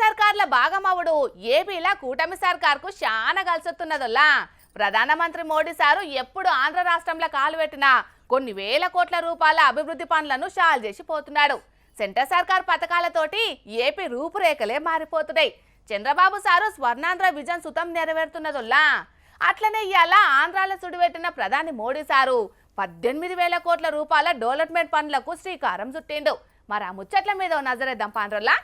సర్కార్ల భాగమవుడు ఏపీల కూటమి సర్కార్కు చాలా కలిసొస్తున్నదొల్లా. ప్రధానమంత్రి మోడీ సారు ఎప్పుడు ఆంధ్ర రాష్ట్రంలో కాలు పెట్టినా కొన్ని వేల కోట్ల రూపాయల అభివృద్ధి పనులను షాల్ చేసి పోతున్నాడు. సెంటర్ సర్కార్ పథకాలతోటి ఏపీ రూపురేఖలే మారిపోతున్నాయి. చంద్రబాబు సారు స్వర్ణాంధ్ర విజన్ సుతం నెరవేరుతున్నదొల్లా. అట్లనే ఇవాళ ఆంధ్రాలో సుడిపెట్టిన ప్రధాని మోడీ సారు 18,000 కోట్ల రూపాయల డెవలప్మెంట్ పనులకు శ్రీకారం చుట్టిండు. మరి ఆ ముచ్చట్ల మీద నజరేద్దాం పాండ్రల్లా.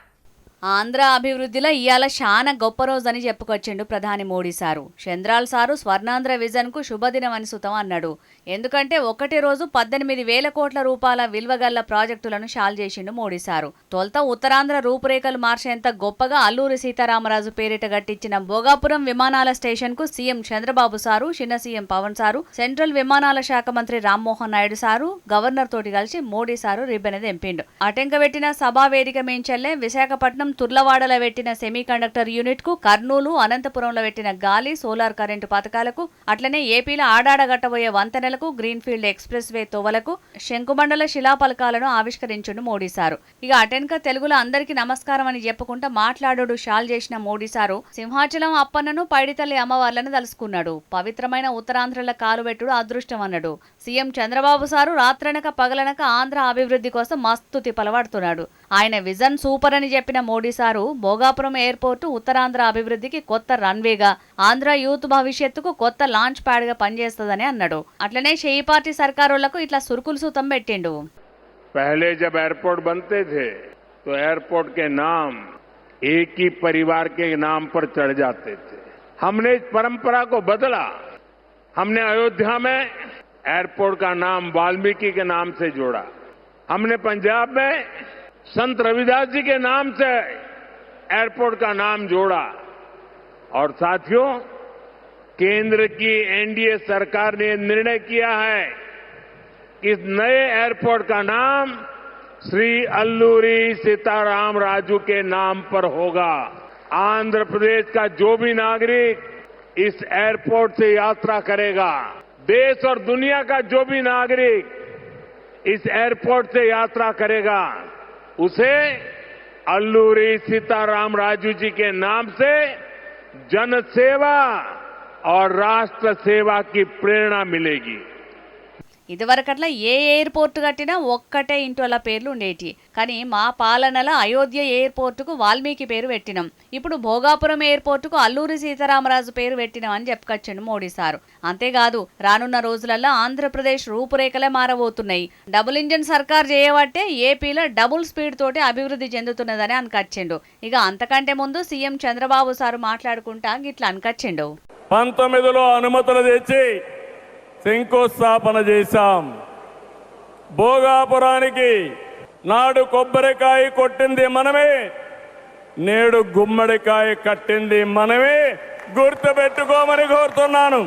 ఆంధ్ర అభివృద్ధిలో ఇవాళ చాలా గొప్ప రోజు అని చెప్పుకొచ్చిండు ప్రధాని మోడీ సారు. చంద్రాల్ సారు స్వర్ణాంధ్ర విజన్ కు శుభదినం అని సుతం అన్నాడు. ఎందుకంటే ఒకటి రోజు 18,000 కోట్ల రూపాయల విలువగల్ల ప్రాజెక్టులను షాల్ చేసిండు మోడీ సారు. తొలుత ఉత్తరాంధ్ర రూపురేఖలు మార్చేంత గొప్పగా అల్లూరి సీతారామరాజు పేరిట గట్టించిన భోగాపురం విమానాల స్టేషన్ కు సీఎం చంద్రబాబు సారు, చిన్న సీఎం పవన్ సారు, సెంట్రల్ విమానాల శాఖ మంత్రి రామ్మోహన్ నాయుడు సారు, గవర్నర్ తోటి కలిసి మోడీ సారు రిబ్బన్ తెంపిండు. అటెంక పెట్టిన సభా వేదిక మేంచెల్లే విశాఖపట్నం తుర్లవాడలో పెట్టిన సెమీ కండక్టర్ యూనిట్ కు, కర్నూలు, అనంతపురంలో పెట్టిన గాలి, సోలార్ కరెంటు పథకాలకు, అట్లనే ఏపీలో ఆడాడగట్టబోయే వంతెనలకు, గ్రీన్ ఫీల్డ్ ఎక్స్ప్రెస్ వే తోవలకు శంకుమండల శిలాపలకాలను ఆవిష్కరించిండు మోడీ సారు. ఇక అటెన్క తెలుగులో అందరికీ నమస్కారం అని చెప్పుకుంటా మాట్లాడు షాల్ చేసిన మోడీ సారు సింహాచలం అప్పన్నను, పైడితల్లి అమ్మవార్లను తలుసుకున్నాడు. పవిత్రమైన ఉత్తరాంధ్రల కాలుబెట్టుడు అదృష్టం అన్నాడు. సీఎం చంద్రబాబు సారు రాత్రనక పగలనక ఆంధ్ర అభివృద్ధి కోసం మస్తు తిప్పలబడుతున్నాడు. ఆయన విజన్ సూపర్ అని చెప్పిన మోడీ సారు భోగాపురం ఎయిర్పోర్టు ఉత్తరాంధ్ర అభివృద్ధికి కొత్త రన్వేగా, ఆంధ్ర యూత్ భవిష్యత్తుకు కొత్త లాంచ్ ప్యాడ్ గా పనిచేస్తుందని అన్నాడు. అట్లనే షేయి పార్టీ సర్కారులకు ఇట్లా సురుకులు సూతం పెట్టిండు. पहले जब एयरपोर्ट बनते थे तो एयरपोर्ट के नाम एक ही परिवार के नाम पर चढ़ जाते थे. हमने इस परंपरा को बदला. हमने अयोध्या में एयरपोर्ट का नाम वाल्मीकि के नाम से जोड़ा. हमने पंजाब में संत रविदास जी के नाम से एयरपोर्ट का नाम जोड़ा. और साथियों, केंद्र की एनडीए सरकार ने निर्णय किया है कि इस नए एयरपोर्ट का नाम श्री अल्लूरी सीताराम राजू के नाम पर होगा. आंध्र प्रदेश का जो भी नागरिक इस एयरपोर्ट से यात्रा करेगा, देश और दुनिया का जो भी नागरिक इस एयरपोर्ट से यात्रा करेगा, उसे अल्लूरी सीताराम राजू जी के नाम से जन सेवा और राष्ट्र सेवा की प्रेरणा मिलेगी. ఇదివరకట్లా ఏ ఎయిర్పోర్ట్ కట్టినా ఒక్కటే ఇంటోళ్ళ పేర్లు ఉండేటి. కానీ మా పాలనలో అయోధ్య ఎయిర్పోర్టుకు వాల్మీకి పేరు పెట్టినాం. ఇప్పుడు భోగాపురం ఎయిర్పోర్టుకు అల్లూరి సీతారామరాజు పేరు పెట్టినాం అని చెప్పుకొచ్చిండు మోడీ సారు. అంతేకాదు రానున్న రోజులలో ఆంధ్రప్రదేశ్ రూపురేఖలే మారబోతున్నాయి. డబుల్ ఇంజన్ సర్కార్ చేయబట్టే ఏపీలో డబుల్ స్పీడ్ తోటి అభివృద్ధి చెందుతున్నదని అనకచ్చిండు. ఇక అంతకంటే ముందు సీఎం చంద్రబాబు సారు మాట్లాడుకుంటా గిట్లా అనకచ్చిండు. 19లో అనుమతులు తెచ్చి శంకుస్థాపన చేశాం. భోగాపురానికి నాడు కొబ్బరికాయ కొట్టింది మనమే, నేడు గుమ్మడికాయ కట్టింది మనమే. గుర్తుపెట్టుకోమని కోరుతున్నాను.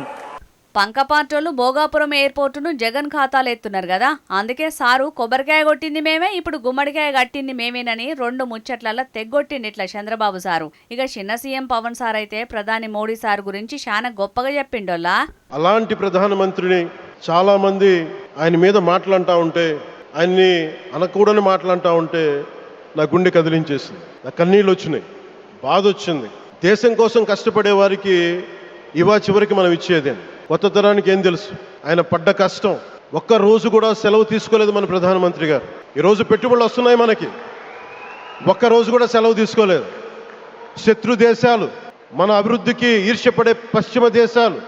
పంకపార్టోళ్ళు భోగాపురం ఎయిర్పోర్టును జగన్ ఖాతాలు ఎత్తున్నారు కదా, అందుకే సారు కొబ్బరికాయ కొట్టింది మేమే, ఇప్పుడు గుమ్మడికాయ కట్టింది మేమేనని రెండు ముచ్చట్లలో తెగ్గొట్టింది ఇట్లా చంద్రబాబు సారు. ఇక చిన్న సీఎం పవన్ సార్ అయితే ప్రధాని మోడీ సార్ గురించి చాలా గొప్పగా చెప్పిండోల్లా. అలాంటి ప్రధానమంత్రిని చాలా మంది ఆయన మీద మాట్లాడుతూ ఉంటే, ఆయన్ని అనకూడని మాట్లాడుతూ ఉంటే నా గుండె కదిలించేసింది, నా కన్నీళ్ళు వచ్చినాయి, బాధ వచ్చింది. దేశం కోసం కష్టపడే వారికి ఇవా చివరికి మనం ఇచ్చేదే. కొత్త తరానికి ఏం తెలుసు ఆయన పడ్డ కష్టం. ఒక్క రోజు కూడా సెలవు తీసుకోలేదు మన ప్రధానమంత్రి గారు. ఈరోజు పెట్టుబడులు వస్తున్నాయి మనకి, ఒక్క రోజు కూడా సెలవు తీసుకోలేదు. శత్రు దేశాలు, మన అభివృద్ధికి ఈర్ష్యపడే పశ్చిమ దేశాలు,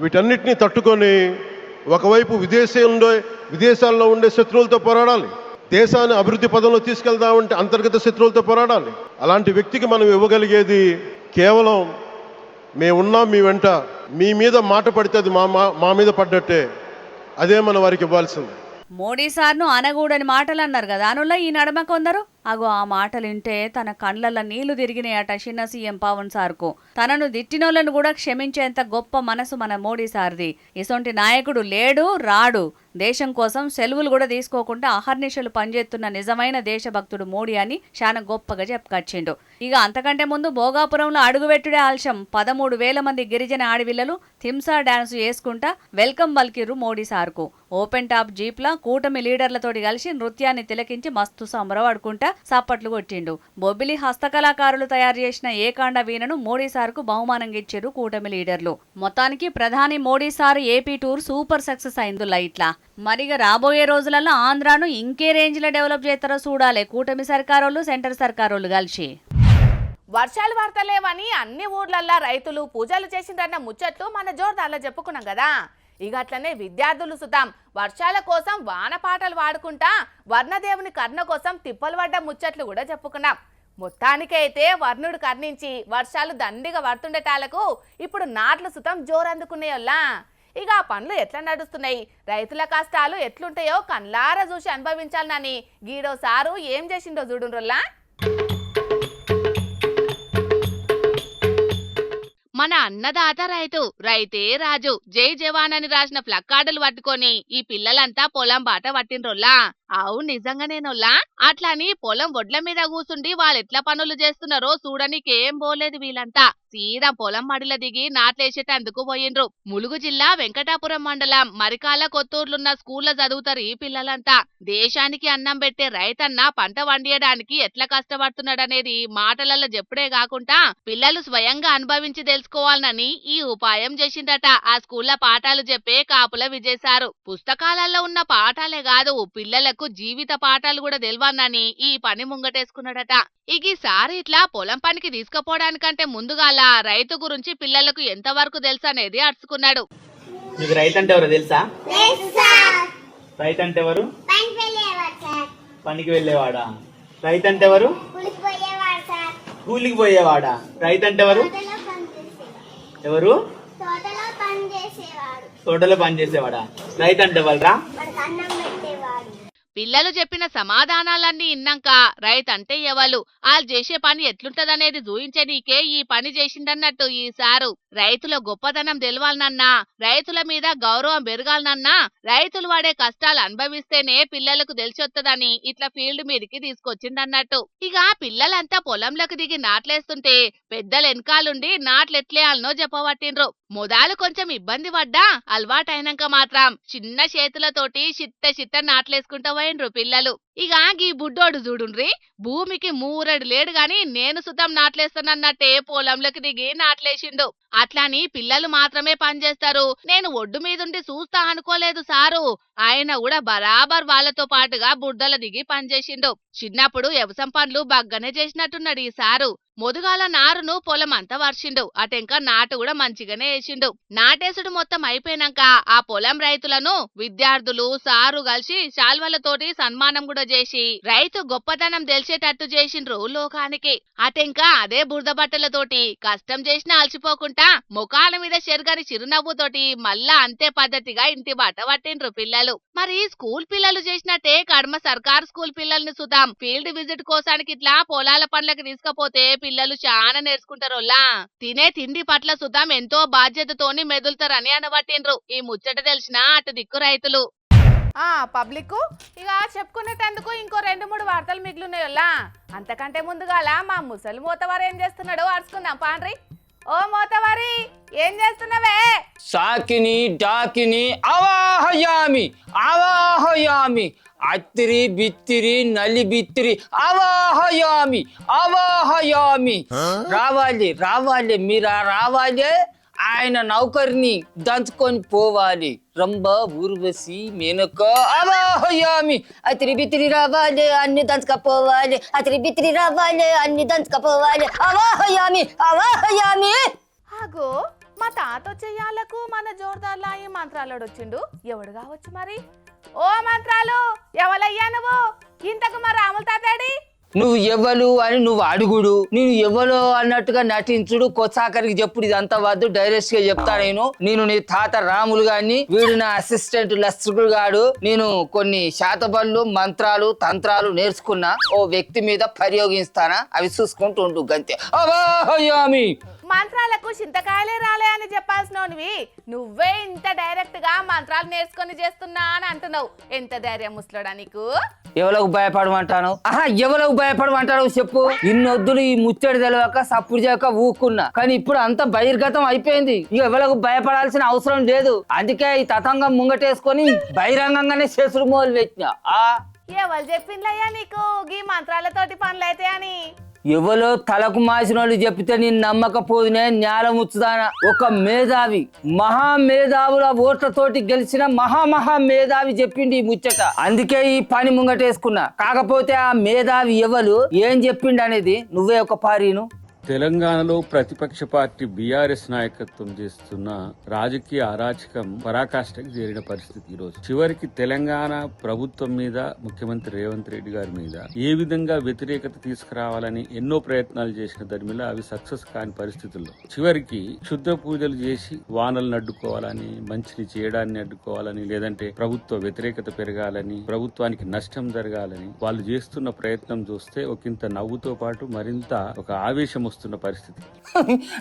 వీటన్నిటినీ తట్టుకొని ఒకవైపు విదేశాల్లో ఉండే శత్రువులతో పోరాడాలి, దేశాన్ని అభివృద్ధి పదంలో తీసుకెళ్దామంటే అంతర్గత శత్రువులతో పోరాడాలి. అలాంటి వ్యక్తికి మనం ఇవ్వగలిగేది కేవలం మేమున్నాం మీ వెంట, మీ మీద మాట పడితే అది మా మీద పడ్డట్టే, అదే మన వారికి ఇవ్వాల్సింది. మోడీ సార్ను అనగూడని మాటలు అన్నారు కదా, అనుల్లో ఈ నడమ కొందరు అగో ఆ మాటలు వింటే తన కండ్లల్లో నీళ్లు తిరిగినాయట చిన్న సీఎం పవన్ సార్కు. తనను దిట్టినోళ్లను కూడా క్షమించేంత గొప్ప మనసు మన మోడీ సార్ది. ఇసొంటి నాయకుడు లేడు రాడు. దేశం కోసం సెలవులు కూడా తీసుకోకుండా అహర్నిశలు పనిచేస్తున్న నిజమైన దేశభక్తుడు మోడీ అని చాలా గొప్పగా చెప్పుకొచ్చిండు. ఇక అంతకంటే ముందు భోగాపురంలో అడుగుపెట్టుడే ఆలస్యం 13,000 మంది గిరిజన ఆడవిల్లలు థింసా డాన్స్ చేసుకుంటా వెల్కమ్ పలికిర్రు మోడీ సార్కు. ఓపెన్ టాప్ జీప్లా కూటమి లీడర్లతోటి కలిసి నృత్యాన్ని తిలకించి మస్తు సంబరపడుకుంటా సప్పట్లు కొట్టిండు. బొబ్బిలి హస్తకళాకారులు తయారు చేసిన ఏకాండ వీణను మోడీ సార్కు బహుమానంగా ఇచ్చారు కూటమి లీడర్లు. మొత్తానికి ప్రధాని Modi sir AP tour super success అయింది లైట్లా. మరిగా రాబోయే రోజులలో ఆంధ్రాను ఇంకే రేంజ్ లో డెవలప్ చేస్తారో చూడాలి కూటమి సర్కారోళ్ళు సెంటర్ సర్కారోళ్ళు కలిసి. వర్షాలు పడతలేవని అన్ని ఊర్లల్లా రైతులు పూజలు చేసిండ్రన్న ముచ్చట్లు మన జోర్దార్లో చెప్పుకున్నాం కదా. ఇక అట్లనే విద్యార్థులు సుతాం వర్షాల కోసం వాన పాటలు వాడుకుంటా వర్ణదేవుని కర్ణ కోసం తిప్పలు పడ్డ ముచ్చట్లు కూడా చెప్పుకున్నాం. మొత్తానికైతే వర్ణుడు కర్ణించి వర్షాలు దండిగా పడుతుండేటాలకు ఇప్పుడు నాట్లు సుతం జోరందుకునేయోల్లా. ఇక ఆ పనులు ఎట్లా నడుస్తున్నాయి, రైతుల కష్టాలు ఎట్లుంటాయో కళ్ళారా చూసి అనుభవించాలని గీడో సారు ఏం చేసిండో చూడుండ్రల్లా. మన అన్నదాత రైతు, రైతే రాజు, జై జవాన్ అని రాసిన ప్లక్కార్డులు పట్టుకొని ఈ పిల్లలంతా పొలం బాట పట్టిండ్రోల్లా. అవు నిజంగానేనోల్లా. అట్లని పొలం ఒడ్ల మీద కూసుండి వాళ్ళెట్లా పనులు చేస్తున్నారో చూడనికేం పోలేదు వీళ్ళంతా. సీదా పొలం మడిల దిగి నాట్లేసేటందుకు పోయిండ్రు. ములుగు జిల్లా వెంకటాపురం మండలం మరికాల కొత్తూర్లున్న స్కూల్లో చదువుతారు ఈ పిల్లలంతా. దేశానికి అన్నం పెట్టే రైతన్న పంట వండియడానికి ఎట్లా కష్టపడుతున్నాడనేది మాటలలో చెప్పుడే కాకుండా పిల్లలు స్వయంగా అనుభవించి తెలుసుకోవాలని ఈ ఉపాయం చేసిందట ఆ స్కూల్లో పాఠాలు చెప్పే కాపుల విజయసారు. పుస్తకాలలో ఉన్న పాఠాలే కాదు పిల్లలకు జీవిత పాఠాలు కూడా తెలవాలని ఈ పని ముంగటేసుకున్నాడట. ఇక ఈసారి ఇట్లా పొలం పనికి తీసుకుపోవడానికంటే ముందుగాల రైతు గురించి పిల్లలకు ఎంతవరకు తెలుసు అనేది అడుచుకున్నాడు. మీకు రైతు అంటే ఎవరు తెలుసా? రైతు అంటే ఎవరు? పనికి వెళ్ళేవాడా? రైతు అంటే ఎవరు? కూలికి పోయేవాడా? రైతు అంటే ఎవరు? ఎవరు? తోటలో పని చేసేవాడా? రైతు అంటే ఎవరురా? పిల్లలు చెప్పిన సమాధానాలన్నీ ఇన్నాక రైతంటే ఎవరు, వాళ్ళు చేసే పని ఎట్లుంటదనేది చూయించనీకే ఈ పని చేసిందన్నట్టు ఈ సారు. రైతుల గొప్పతనం తెలవాలనన్నా, రైతుల మీద గౌరవం పెరగాలనన్నా, రైతులు వాడే కష్టాలు అనుభవిస్తేనే పిల్లలకు తెలిసొత్తదని ఇట్లా ఫీల్డ్ మీదకి తీసుకొచ్చిందన్నట్టు. ఇక పిల్లలంతా పొలంలోకి దిగి నాట్లేస్తుంటే పెద్దలు వెనకాలుండి నాట్లెట్లేయాలనో చెప్పబట్టిండ్రు. మొదలు కొంచెం ఇబ్బంది పడ్డా అలవాటైనాక మాత్రం చిన్న చేతులతోటి చిట్ట నాట్లేసుకుంటా పోయిండ్రు పిల్లలు. ఇక ఈ బుడ్డోడు చూడుండ్రి, భూమికి మూరడు లేడు గాని నేను సుతం నాట్లేస్తానన్నట్టే పొలంలోకి దిగి నాట్లేసిండు. అట్లాని పిల్లలు మాత్రమే పనిచేస్తారు, నేను ఒడ్డు మీదుండి చూస్తా అనుకోలేదు సారు. ఆయన కూడా బరాబర్ వాళ్ళతో పాటుగా బుడ్డల దిగి పనిచేసిండు. చిన్నప్పుడు వ్యవసాయ పనులు బగ్గనే చేసినట్టున్నాడు ఈ సారు. మొదుగాల నారును పొలం అంతా వర్షిండు, అటెంక నాటు కూడా మంచిగానే వేసిండు. నాటేసుడు మొత్తం అయిపోయినాక ఆ పొలం రైతులను విద్యార్థులు సారు కలిసి శాల్వలతోటి సన్మానం కూడా చేసి రైతు గొప్పతనం తెలిసేటట్టు చేసిండ్రు లోకానికి. అటెంక అదే బురద బట్టలతోటి కష్టం చేసినా అలసిపోకుండా ముఖాల మీద చెరగని చిరునవ్వుతోటి మళ్ళా అంతే పద్ధతిగా ఇంటి బాట పట్టిండ్రు పిల్లలు. మరి స్కూల్ పిల్లలు చేసినట్టే కడమ సర్కారు స్కూల్ పిల్లల్ని సుతాం ఫీల్డ్ విజిట్ కోసానికి ఇట్లా పొలాల పనులకు తీసుకపోతే పిల్లలు చాలా నేర్చుకుంటారోల్లా. తినే తిండి పట్ల సుతాం ఎంతో బాధ్యతతోని మెదులుతారని అనబట్టిండ్రు ఈ ముచ్చట తెలిసిన అటు దిక్కు రైతులు. పబ్లిక్ ఇక చెప్పుకునేటందుకు ఇంకో 2-3 వార్తలు మిగిలినాయోల్లా. అంతకంటే ముందుగాల మా ముసలి మోతవారు ఏం చేస్తున్నాడో అరుచుకుందాం పాండ్రి. ఓ మోతవారి, ఏం చేస్తున్నావే? సాకిని డాకిని అవాహయామి అవాహయామి అత్తిరి బిత్తిరి నలి బిత్తిరి అవాహయామి అవాహయామి. రావాలి రావాలి, మీరా రావాలి. ఆయన నౌకరిని దంచుకొని పోవాలి. రంభ ఊర్వశి మేనక అవాహయామి. అతిరి బిత్తిరి రావాలి, అన్ని దంచుకపోవాలి. అతిరి బిత్తిరి రావాలి, అన్ని దంచుకపోవాలి. అవాహయామి అవాహయామి. ఆగో, మా తాత చెయ్యాలకు మన జోర్దార్లా ఈ మంత్రాలు వచ్చిండు. ఎవడు కావచ్చు మరి? ఓ మంత్రాలు, ఎవలయ్యా నువ్వు? ఇంతకు మా రాముల తాతాడి? నువ్వు ఎవరు అని నువ్వు అడుగుడు, నేను ఎవరో అన్నట్టుగా నటించుడు, కొత్సాకరికి చెప్పుడు. ఇదంతా వద్దు, డైరెక్ట్ గా చెప్తా. నేను నీ తాత రాములు గాని, వీడు నా అసిస్టెంట్ లస్కుడు గాడు. నేను కొన్ని శాతబళ్ళు మంత్రాలు తంత్రాలు నేర్చుకున్నా, ఓ వ్యక్తి మీద ప్రయోగిస్తానా, అవి చూసుకుంటూ ఉండు గంతే. అవాహయామి. మంత్రాలకు చింతకాయలే రాలే అని చెప్పాల్సినవి నువ్వే ఇంత డైరెక్ట్ గా మంత్రాలు నేర్చుకొని చేస్తున్నా అని అంటున్నావు. ఎంత ధైర్యం ముసలోడా నీకు? ఎవరికి భయపడమంటాను? ఎవరికి భయపడమంటావు చెప్పు. ఇన్నొద్దులు ఈ ముచ్చడి తెలియక సప్పుడు చేయక ఊకున్నా, కానీ ఇప్పుడు అంత బహిర్గతం అయిపోయింది. ఇక ఎవరికి భయపడాల్సిన అవసరం లేదు. అందుకే ఈ తతంగం ముంగటేసుకొని బహిరంగంగానే చేసుడు మొదలు పెట్టినా. ఎవరు చెప్పిండ్లయ్యా నీకు గీ మంత్రాలతోటి పనులైతే అని? ఎవరో తలకు మాసిన వాళ్ళు చెప్తే నేను నమ్మకపోదునే న్యాల ముచ్చుదానా. ఒక మేధావి, మహామేధావుల ఓట్లతోటి గెలిచిన మహా మేధావి చెప్పిండి ఈ ముచ్చట. అందుకే ఈ పని ముంగటేసుకున్నా. కాకపోతే ఆ మేధావి ఎవరు ఏం చెప్పిండు అనేది నువ్వే ఒక పారీను. తెలంగాణలో ప్రతిపక్ష పార్టీ బీఆర్ఎస్ నాయకత్వం చేస్తున్న రాజకీయ అరాచకం పరాకాష్ఠకి చేరిన పరిస్థితి ఈరోజు. చివరికి తెలంగాణ ప్రభుత్వం మీద, ముఖ్యమంత్రి రేవంత్ రెడ్డి గారి మీద ఏ విధంగా వ్యతిరేకత తీసుకురావాలని ఎన్నో ప్రయత్నాలు చేసిన దరిమిలా అవి సక్సెస్ కాని పరిస్థితుల్లో చివరికి క్షుద్ర పూజలు చేసి వానలను అడ్డుకోవాలని, మంచిని చేయడాన్ని అడ్డుకోవాలని, లేదంటే ప్రభుత్వ వ్యతిరేకత పెరగాలని, ప్రభుత్వానికి నష్టం జరగాలని వాళ్ళు చేస్తున్న ప్రయత్నం చూస్తే ఒకంత నవ్వుతో పాటు మరింత ఒక ఆవేశం పరిస్థితి.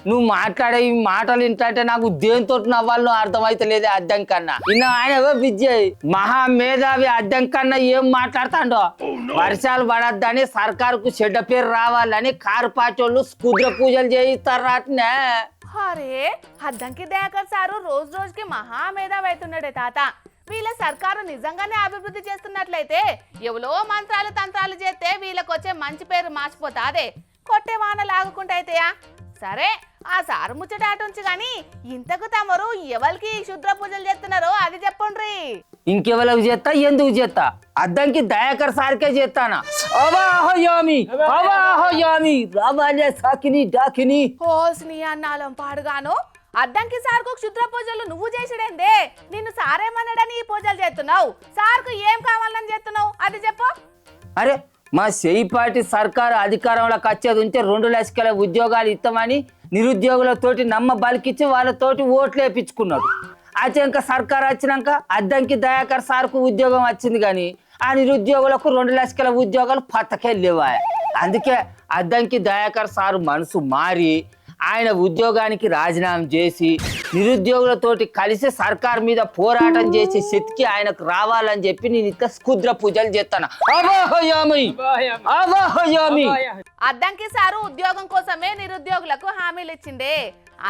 నువ్వు మాట్లాడే ఈ మాటలు ఏంటంటే నాకు దేంతో నవ్వాలో అర్థమైతే లేదే. అద్దం కన్నా ఆయన విజయ్ మహామేధావి అద్దం కన్నా ఏం మాట్లాడతాడో. వర్షాలు పడద్దని, సర్కారుకు చెడ్డ పేరు రావాలని కారు పాటోళ్ళు కుద్ర పూజలు చేయిస్తారు అట్నే. అరే అద్దంకి దయాకర్ సారు రోజు రోజుకి మహామేధావి అవుతున్నాడే తాత. వీళ్ళ సర్కారు నిజంగానే అభివృద్ధి చేస్తున్నట్లయితే ఎవరో మంత్రాలు తంత్రాలు చేస్తే వీళ్ళకి వచ్చే మంచి పేరు మార్చిపోతాదే. కొట్టే వాన లాగుకుంటా అయితేయా? సరే ఆ సారు ముచ్చటాటుంచి గాని ఇంతకు తమరు ఎవరికి శుద్ర పూజలు చేస్తున్నారో అది చెప్పండ్రి. ఇంకెవరికి చేస్తా, ఎందుకు చేస్తా? అద్దంకి దయాకర్ సార్కే చేస్తానా? హోస్ని అన్నాలం పాడుగాను. అద్దంకి సార్కు క్షుద్ర పూజలు నువ్వు చేసిడేందే? నిన్ను సారేమన్నాడని ఈ పూజలు చేస్తున్నావు? సార్కు ఏం కావాలని చేస్తున్నావు అది చెప్పు. అరే మా చేయిపాటి సర్కారు అధికారంలోకి వచ్చేది ఉంటే 2 లక్షల ఉద్యోగాలు ఇస్తామని నిరుద్యోగులతోటి నమ్మ బలికిచ్చి వాళ్ళతోటి ఓట్లు వేయించుకున్నాడు. అయితే ఇంకా సర్కారు వచ్చినాక అద్దంకి దయాకర్ సార్కు ఉద్యోగం వచ్చింది, కానీ ఆ నిరుద్యోగులకు 2 లక్షల ఉద్యోగాలు పట్టకెళ్ళేవా. అందుకే అద్దంకి దయాకర్ సారు మనసు మారి ఆయన ఉద్యోగానికి రాజీనామా చేసి నిరుద్యోగులతోటి కలిసి సర్కార్ మీద పోరాటం చేసి శక్తికి ఆయనకు రావాలని చెప్పి నేను ఇట్లా కుద్ర పూజలు చేస్తాను. అద్దంకి సారు ఉద్యోగం కోసమే నిరుద్యోగులకు హామీలు ఇచ్చిండే.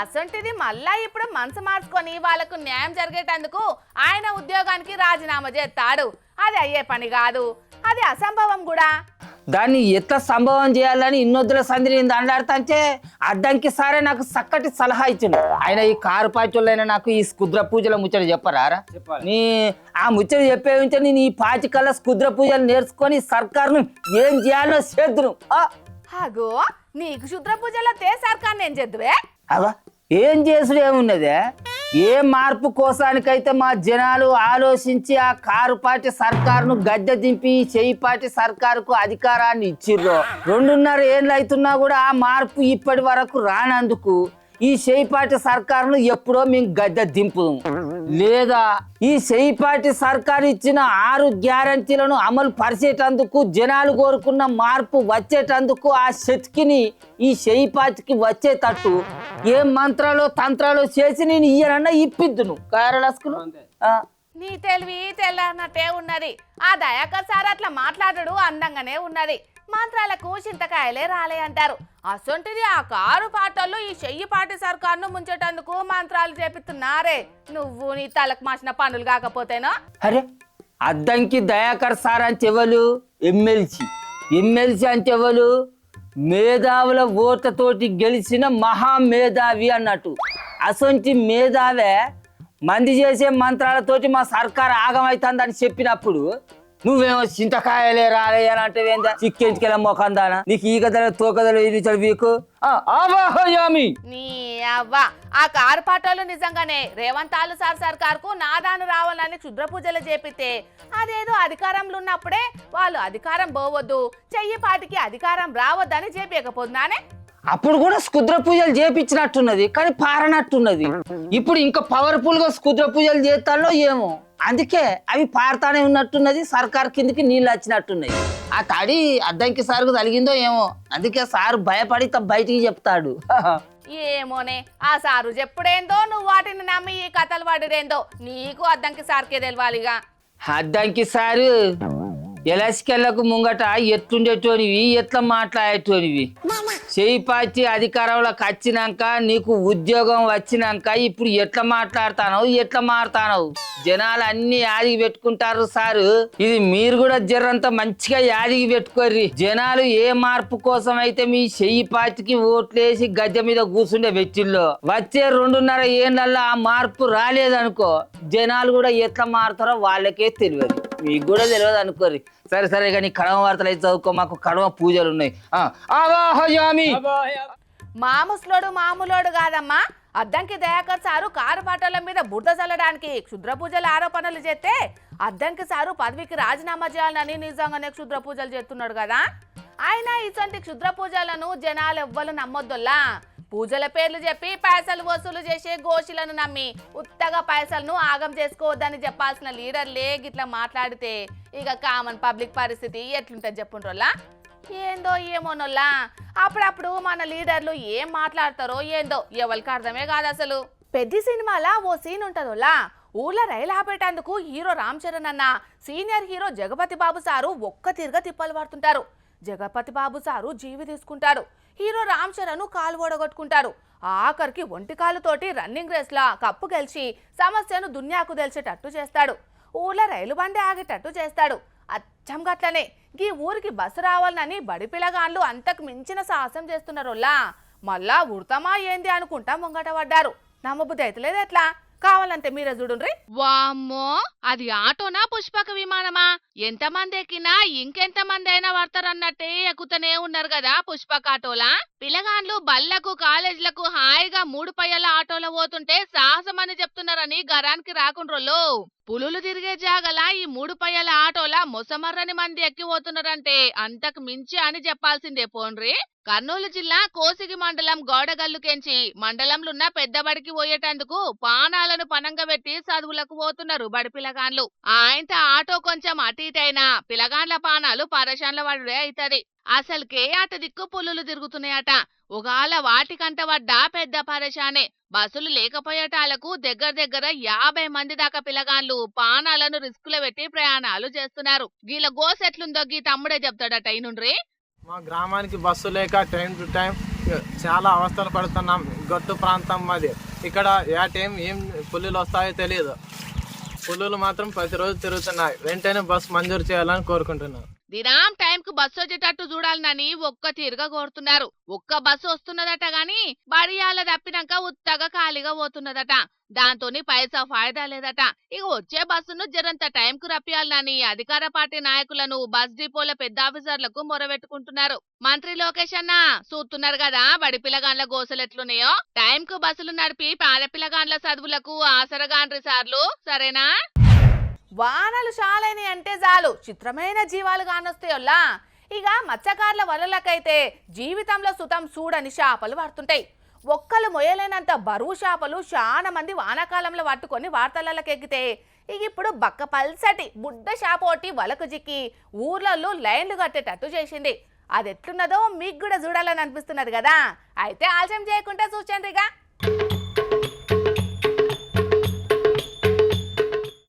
అసంటిది మళ్ళా ఇప్పుడు మనసు మార్చుకొని వాళ్ళకు న్యాయం జరిగేటందుకు ఆయన ఉద్యోగానికి రాజీనామా చేస్తాడు. అది అయ్యే పని కాదు, అది అసంభవం కూడా. దాన్ని ఎట్లా సంభవం చేయాలని ఇన్నొద్దుల సంధిని దండాడుతుంటే అద్దంకి సారే నాకు చక్కటి సలహా ఇచ్చిండు. ఆయన ఈ కారు పార్టీలైనా నాకు ఈ కుద్ర పూజల ముచ్చట చెప్పరారా? నీ ఆ ముచ్చట చెప్పే ఉంటే నేను ఈ పాచికల్లా కుద్ర పూజలు నేర్చుకొని సర్కారును ఏం చేయాలో చేద్దును. అగో నీకు శుద్ర పూజలో తే సర్కార్ నేను చేద్దువే? అవా ఏం చేసుడు ఏమున్నదే? ఏ మార్పు కోసానికైతే మా జనాలు ఆలోచించి ఆ కారు పార్టీ సర్కారును గద్దె దింపి చేయిపాటి సర్కారుకు అధికారాన్ని ఇచ్చిర్రో, 2.5 ఏళ్ళు అవుతున్నా కూడా ఆ మార్పు ఇప్పటి వరకు రానందుకు ఈ చేయిపాటి సర్కారును ఎప్పుడో మేము గద్దె దింపుదాం. లేదా ఈ చేయిపాటి సర్కారు ఇచ్చిన 6 గ్యారంటీలను అమలు పరిచేటందుకు, జనాలు కోరుకున్న మార్పు వచ్చేటందుకు ఆ శక్తిని ఈ చేయిపాటికి వచ్చేటట్టు ఏ మంత్రాలు తంత్రాలు చేసి నేను ఇయ్యనన్నా ఇప్పిద్దును. కారలస్కును నీ తెలివి తెల్లనట్టే ఉన్నది. ఆ దయాకర్ సార్ అట్లా మాట్లాడడు అందంగానే ఉన్నది. మంత్రాలకు చింతకాయలే రాలే అంటారు. అసొంటిది ఆ కారు పాటల్లో ఈ చెయ్యిపాటి సర్కారును ముంచేటందుకు మంత్రాలు చేపిస్తున్నారే. నువ్వు నీ తలకు మాసిన పనులు కాకపోతేనో. అరే అద్దంకి దయాకర్ సార్ అంటే ఎవరు? ఎమ్మెల్సీ అంటే ఎవరు? మేధావుల ఓట్లతోటి గెలిచిన మహామేధావి అన్నట్టు. అసొంటి మేధావే మంది చేసే మంత్రాలతోటి మా సర్కారు ఆగమైతుందని చెప్పినప్పుడు నువ్వేమో చింతకాయలే రాలే అని అంటే చిక్కించుకెళ్ళ మొకందానా? నీకు ఈ కథలు తోకదలు వీకు నీ అవ్వ ఆ కారు పాటలు నిజంగానే రేవంత్ సార్ సర్కార్కు నాదాను రావాలని క్షుద్ర పూజలు చేపితే అదేదో అధికారంలో ఉన్నప్పుడే వాళ్ళు అధికారం పోవద్దు, చెయ్యిపాటికి అధికారం రావద్దని చెప్పకపోతున్నానే. అప్పుడు కూడా స్కుద్ర పూజలు చేపించినట్టున్నది, కానీ పారనట్టున్నది. ఇప్పుడు ఇంకా పవర్ఫుల్ గా స్కుద్ర పూజలు చేస్తాలో ఏమో, అందుకే అవి పారుతానే ఉన్నట్టున్నది. సర్కార్ కిందికి నీళ్ళు వచ్చినట్టున్నాయి. ఆ తడి అద్దంకి సార్కు తగిలిందో ఏమో, అందుకే సారు భయపడి బయటికి చెప్తాడు. ఏమోనే ఆ సారు చెప్పుడేందో, నువ్వు వాటిని నమ్మి ఈ కథలు పడిరేందో నీకు అద్దంకి సార్కే తెలవాలిగా. అద్దంకి సారు ఎలసికెళ్ళకు ముంగట ఎట్లుండేటోనివి, ఎట్లా మాట్లాడేటోనివి. చేయి పార్టీ అధికారంలోకి వచ్చినాక, నీకు ఉద్యోగం వచ్చినాక ఇప్పుడు ఎట్లా మాట్లాడతానవు, ఎట్లా మారుతానవు? జనాలు అన్ని యాదికి పెట్టుకుంటారు సారు. ఇది మీరు కూడా జర్రంతా మంచిగా యాదికి పెట్టుకోర్రి. జనాలు ఏ మార్పు కోసం అయితే మీ చెయ్యి పార్టీకి ఓట్లేసి గద్దె మీద కూర్చుండే వ్యక్తుల్లో వచ్చే 2.5 ఏళ్ళల్లో ఆ మార్పు రాలేదనుకో, జనాలు కూడా ఎట్లా మారుతారో వాళ్ళకే తెలియదు, మీకు కూడా తెలియదు అనుకోర్రి. సరే సరే కానీ కడమ వార్తలు అయితే చదువుకో, మాకు కడమ పూజలు ఉన్నాయి. ఆవాహయామి. మాముస్లోడు మామూలోడు కాదమ్మా. అద్దంకి దయాకర్ సారు కారు పాటల మీద బురద చల్లడానికి క్షుద్ర పూజల ఆరోపణలు చేస్తే అద్దంకి సారు పదవికి రాజీనామా చేయాలని నిజంగానే క్షుద్ర పూజలు చేస్తున్నాడు కదా. ఆయన ఇటువంటి క్షుద్ర పూజలను జనాలు ఎవ్వరు నమ్మొద్దుల్లా. పూజల పేర్లు చెప్పి పైసలు వసూలు చేసే గోషిలను నమ్మి ఉత్తగా పైసలను ఆగం చేసుకోవద్దని చెప్పాల్సిన లీడర్లే గిట్లా మాట్లాడితే ఇక కామన్ పబ్లిక్ పరిస్థితి ఎట్లుంటుంది చెప్పుండ్రోల్లా. ఏందో ఏమోనోల్లా, అప్పుడప్పుడు మన లీడర్లు ఏం మాట్లాడతారో ఏందో ఎవరికి అర్థమే కాదు అసలు. పెద్ద సినిమాలా ఓ సీన్ ఉంటుందోలా, ఊళ్ళో రైలు ఆపేటందుకు హీరో రామ్ చరణ్ అన్న సీనియర్ హీరో జగపతి బాబు సారు ఒక్క తిరగ తిప్పలు పడుతుంటారు. జగపతి బాబు సారు జీవి తీసుకుంటాడు, హీరో రామ్ చరణ్ కాలు ఓడగొట్టుకుంటారు. ఆఖరికి ఒంటి కాలుతోటి రన్నింగ్ రేస్ లా కప్పు గెలిచి సమస్యను దున్యాకు తెలిసేటట్టు చేస్తాడు. ఊళ్ళో రైలు బండి ఆగేటట్టు చేస్తాడు. అచ్చం గట్లనే ఈ ఊరికి బస్సు రావాలని బడి పిల్లగాళ్ళు అంతకు మించిన సాహసం చేస్తున్నారోల్లా. మళ్ళా ఉడతామా ఏంది అనుకుంటా ముంగట పడ్డారు. నమ్మబుద్ధి అయితలేదు ఎట్లా? కావాలంటే మీరే చూడుండ్రి. వామ్మో, అది ఆటోనా పుష్పక విమానమా? ఎంతమంది ఎక్కినా ఇంకెంతమంది అయినా పడతారన్నట్టే ఎక్కుతూనే ఉన్నారు కదా పుష్పక ఆటోలా. పిల్లగాండ్లు బళ్లకు కాలేజీలకు హాయిగా 3 పయ్యల ఆటోలో పోతుంటే సాహసం అని చెప్తున్నారని గరానికి రాకుండ్రోళ్ళు. పులులు తిరిగే జాగలా ఈ 3 పయ్యల ఆటోలా మొసమర్రని మంది ఎక్కిపోతున్నారంటే అంతకు మించి అని చెప్పాల్సిందే పోన్రి. కర్నూలు జిల్లా కోసిగి మండలం గోడగల్లుకెంచి మండలంలున్న పెద్దబడికి పోయేటందుకు పానాలను పనంగా పెట్టి చదువులకు పోతున్నారు బడి పిల్లగాండ్లు. ఆయనత ఆటో కొంచెం అటు ఇటైనా పిల్లగాండ్ల పానాలు పరేషాన్ల పడుడే అవుతుంది. అసలుకే అట దిక్కు పులులు తిరుగుతున్నాయట. ఒకవేళ వాటికంట పడ్డా పెద్ద పరేషానే. బస్సులు లేకపోయేటాలకు దగ్గర 50 మంది దాకా పిల్లగాండ్లు పానాలను రిస్కులో పెట్టి ప్రయాణాలు చేస్తున్నారు. గీల గోసెట్లుందో గీ తమ్ముడే చెప్తాడట అయినుండ్రి. మా గ్రామానికి బస్సు లేక టైం టు టైం చాలా అవస్థలు పడుతున్నాం. గట్టు ప్రాంతం మాది. ఇక్కడ ఏ టైం ఏం పులులు వస్తాయో తెలియదు. పులులు మాత్రం ప్రతిరోజు తిరుగుతున్నాయి. వెంటనే బస్సు మంజూరు చేయాలని కోరుకుంటున్నాను. దినాం టైంకు బస్సు వచ్చేటట్టు చూడాలని ఒక్క తీరుగా కోరుతున్నారు. ఒక్క బస్సు వస్తున్నదట గాని బడియాల తప్పినాక ఉత్తగా ఖాళీగా పోతున్నదట. దాంతోని పైసా ఫాయిదా లేదట. ఇక వచ్చే బస్సును జరంత టైంకు రప్పియాలని అధికార పార్టీ నాయకులను బస్ డిపోల పెద్ద ఆఫీసర్లకు మొరబెట్టుకుంటున్నారు. మంత్రి లోకేష్ అన్న చూస్తున్నారు కదా బడి పిల్లగాండ్ల గోసలెట్లున్నాయో. టైంకు బస్సులు నడిపి పేద పిల్లగాండ్ల చదువులకు ఆసరగాండ్రి సార్లు, సరేనా? వానలు చాలని అంటే చాలు చిత్రమైన జీవాలు కానొస్తాయోల్లా. ఇక మత్స్యకారుల వలలకైతే జీవితంలో సుతం చూడని చేపలు పడుతుంటాయి. ఒక్కలు మొయ్యలేనంత బరువు చేపలు చాలా మంది వానాకాలంలో పట్టుకొని వార్తలకి ఎక్కితే ఇక ఇప్పుడు బక్క పల్సటి బుడ్డ చేప ఒకటి వలకు జిక్కి ఊర్లలో లైన్లు కట్టేటట్టు చేసింది. అది ఎట్లున్నదో మీకు కూడా చూడాలని అనిపిస్తున్నది కదా. అయితే ఆలస్యం చేయకుండా చూచండిగా.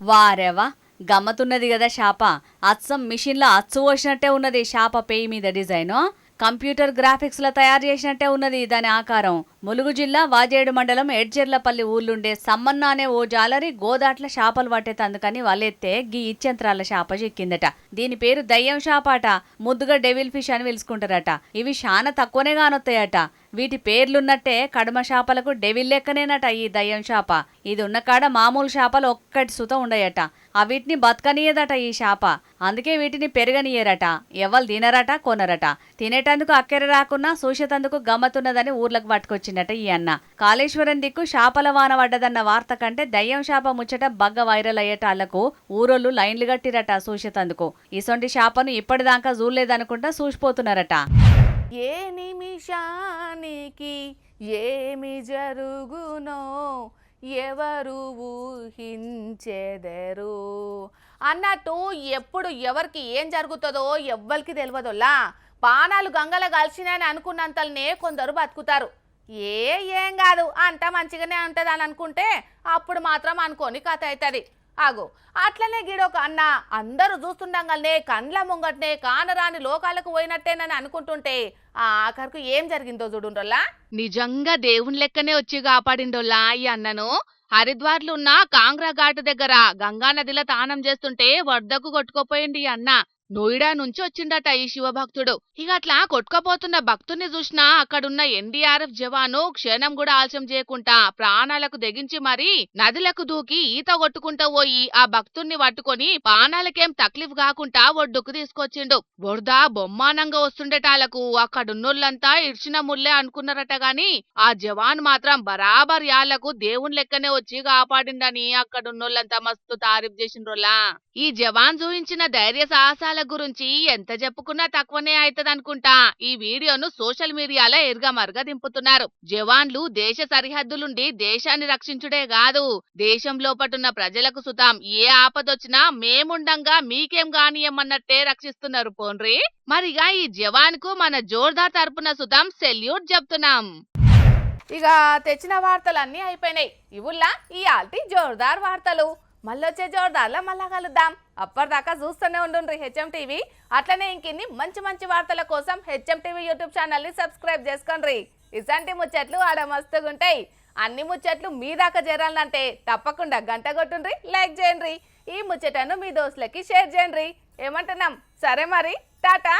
వారేవా, గమ్మతున్నది కదా శాప. అచ్చం మిషన్లో అచ్చు పోసినట్టే ఉన్నది శాప పేయి మీద డిజైను. కంప్యూటర్ గ్రాఫిక్స్ లో తయారు చేసినట్టే ఉన్నది దాని ఆకారం. ములుగు జిల్లా వాజేడు మండలం ఎడ్జెర్లపల్లి ఊర్లుండే సమ్మన్న అనే ఓ జాలరి గోదాట్ల చేపలు పట్టేతందుకని వలెత్తే గీ ఇచ్చంత్రాల చేప చిక్కిందట. దీని పేరు దయ్యం చేపట. ముద్దుగా డెవిల్ ఫిష్ అని పిలుచుకుంటారట. ఇవి చాలా తక్కువనే కానొస్తాయట. వీటి పేర్లున్నట్టే కడమ చేపలకు డెవిల్ లెక్కనేనట ఈ దయ్యం చేప. ఇది ఉన్న కాడ మామూలు చేపలు ఒక్కటి సుత ఉండయట. అవిటిని బతకనీయదట ఈ చేప. అందుకే వీటిని పెరగనీయరట. ఎవ్వరు తినరట, కొనరట. తినేటందుకు అక్కెర రాకున్నా చూసేటందుకు గమ్మతున్నదని ఊర్లకు పట్టుకొచ్చిందట ఈ అన్న. కాళేశ్వరం దిక్కు చేపల వాన పడ్డదన్న వార్త కంటే దయ్యం చేప ముచ్చట బగ్గ వైరల్ అయ్యేటాళ్లకు ఊరోళ్ళు లైన్లు కట్టిరట చూసేటందుకు. ఇసొంటి చేపను ఇప్పటిదాకా చూడలేదనుకుంటా చూసిపోతున్నారట. ఏ నిమిషానికి ఏమి జరుగునో ఎవరు ఊహించెదరు అన్నట్టు ఎప్పుడు ఎవరికి ఏం జరుగుతుందో ఎవ్వరికి తెలియదోలా. పానాలు గంగల కలిసినని అనుకున్నంతలనే కొందరు బతుకుతారు. ఏం కాదు అంత మంచిగానే ఉంటుంది అని అనుకుంటే అప్పుడు మాత్రం అనుకోని కథ అవుతుంది. ఆగో అట్లనే గిడొక అన్న అందరూ చూస్తుండగానే కండ్ల ముంగట్నే కానరాని లోకాలకు పోయినట్టేనని అనుకుంటుంటే ఆ ఆఖరికి ఏం జరిగిందో చూడుండ్రోల్లా. నిజంగా దేవుని లెక్కనే వచ్చి కాపాడిండోల్లా ఈ అన్నను. హరిద్వార్లో ఉన్న కాంగ్రా ఘాట్ దగ్గర గంగా నదిలో తానం చేస్తుంటే వరదకు కొట్టుకోపోయింది ఈ అన్న. నోయిడా నుంచి వచ్చిండట ఈ శివభక్తుడు. ఇక అట్లా కొట్టుకపోతున్న భక్తుని చూసినా అక్కడున్న ఎన్డీఆర్ఎఫ్ జవాను క్షణం కూడా ఆలస్యం చేయకుండా ప్రాణాలకు తెగించి మరీ నదులకు దూకి ఈత కొట్టుకుంటూ పోయి ఆ భక్తుణ్ణి పట్టుకొని ప్రాణాలకేం తక్లీఫ్ కాకుండా ఒడ్డుకు తీసుకొచ్చిండు. వరద బొమ్మానంగా వస్తుండేటాలకు అక్కడున్నోళ్ళంతా ఇడ్చిన ముల్లే అనుకున్నారట గాని ఆ జవాన్ మాత్రం బరాబర్ యాళ్లకు దేవుని లెక్కనే వచ్చి కాపాడిండని అక్కడున్నోళ్ళంతా మస్తు తారీఫ్ చేసిండ్రోలా. ఈ జవాన్ చూపించిన ధైర్య సాహసాల గురించి ఎంత చెప్పుకున్నా తక్కువనే అవుతదనుకుంటా ఈ వీడియోను సోషల్ మీడియాలో ఎరుగమరుగా దింపుతున్నారు. జవాన్లు దేశ సరిహద్దులుండి దేశాన్ని రక్షించుడే కాదు, దేశం లోపటున్న ప్రజలకు సుతం ఏ ఆపదొచ్చినా మేముండంగా మీకేం గానియమన్నట్టే రక్షిస్తున్నారు పోన్రి. మరిగా ఈ జవాన్ కు మన జోర్దార్ తరపున సుతం సెల్యూట్ చెప్తున్నాం. ఇక తెచ్చిన వార్తలన్నీ అయిపోయినాయి. ఇవుల్లా ఈ ఆల్టీ జోర్దార్ వార్తలు. మళ్ళొచ్చే జోర్దార్లో మళ్ళా కలుద్దాం. అప్పటిదాకా చూస్తూనే ఉండుండ్రి హెచ్ఎం టీవీ. అట్లనే ఇంకిన్ని మంచి మంచి వార్తల కోసం హెచ్ఎం టీవీ యూట్యూబ్ ఛానల్ని సబ్స్క్రైబ్ చేసుకోండి. ఇసంటి ముచ్చట్లు ఆడ మస్తుగుంటాయి. అన్ని ముచ్చట్లు మీ దాకా చేరాలంటే తప్పకుండా గంట కొట్టుండ్రి, లైక్ చేయండి. ఈ ముచ్చటను మీ దోస్తులకి షేర్ చేయండి. ఏమంటున్నాం? సరే మరి, టాటా.